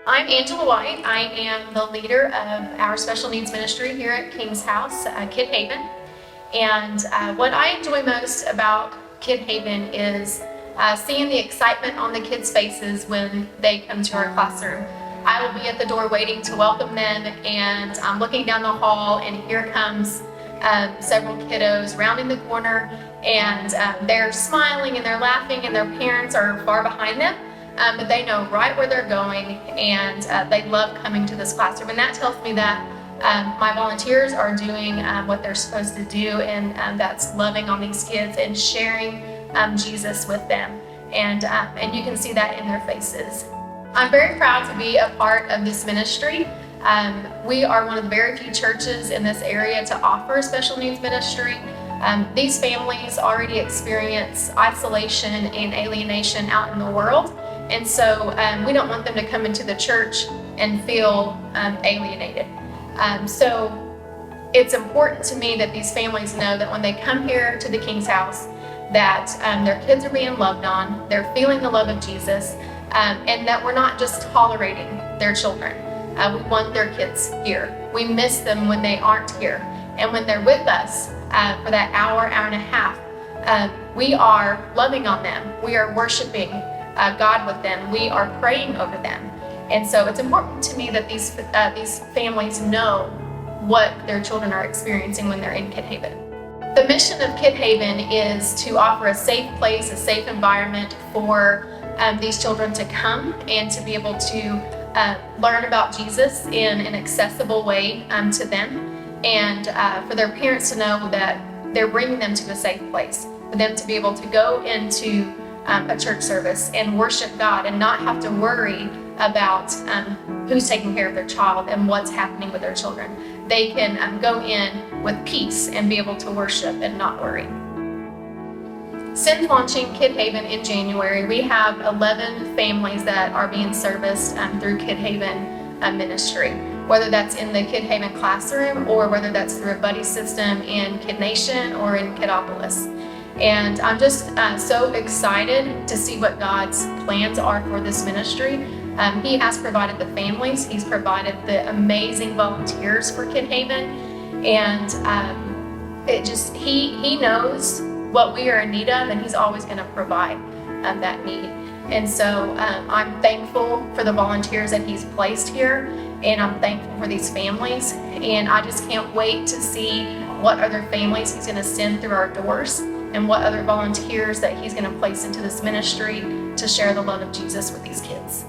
I'm Angela White. I am the leader of our special needs ministry here at King's House, KidHaven. And what I enjoy most about KidHaven is seeing the excitement on the kids' faces when they come to our classroom. I will be at the door waiting to welcome them, and I'm looking down the hall, and here comes several kiddos rounding the corner, and they're smiling and they're laughing, and their parents are far behind them. But they know right where they're going, and they love coming to this classroom. And that tells me that my volunteers are doing what they're supposed to do, and that's loving on these kids and sharing Jesus with them. And you can see that in their faces. I'm very proud to be a part of this ministry. We are one of the very few churches in this area to offer special needs ministry. These families already experience isolation and alienation out in the world. And so we don't want them to come into the church and feel alienated. So it's important to me that these families know that when they come here to the King's House, that their kids are being loved on, they're feeling the love of Jesus, and that we're not just tolerating their children. We want their kids here. We miss them when they aren't here. And when they're with us for that hour and a half, we are loving on them. We are worshiping God with them. We are praying over them. And so it's important to me that these families know what their children are experiencing when they're in KidHaven. The mission of KidHaven is to offer a safe place, a safe environment for these children to come and to be able to learn about Jesus in an accessible way to them, and for their parents to know that they're bringing them to a safe place, for them to be able to go into a church service and worship God and not have to worry about who's taking care of their child and what's happening with their children. They can go in with peace and be able to worship and not worry. Since launching KidHaven in January, we have 11 families that are being serviced through KidHaven ministry, whether that's in the KidHaven classroom or whether that's through a buddy system in Kid Nation or in Kidopolis. And I'm just so excited to see what God's plans are for this ministry. He has provided the families, He's provided the amazing volunteers for KidHaven, and He knows what we are in need of, and He's always going to provide that need. And so I'm thankful for the volunteers that He's placed here, and I'm thankful for these families, and I just can't wait to see what other families He's going to send through our doors, and what other volunteers that He's going to place into this ministry to share the love of Jesus with these kids.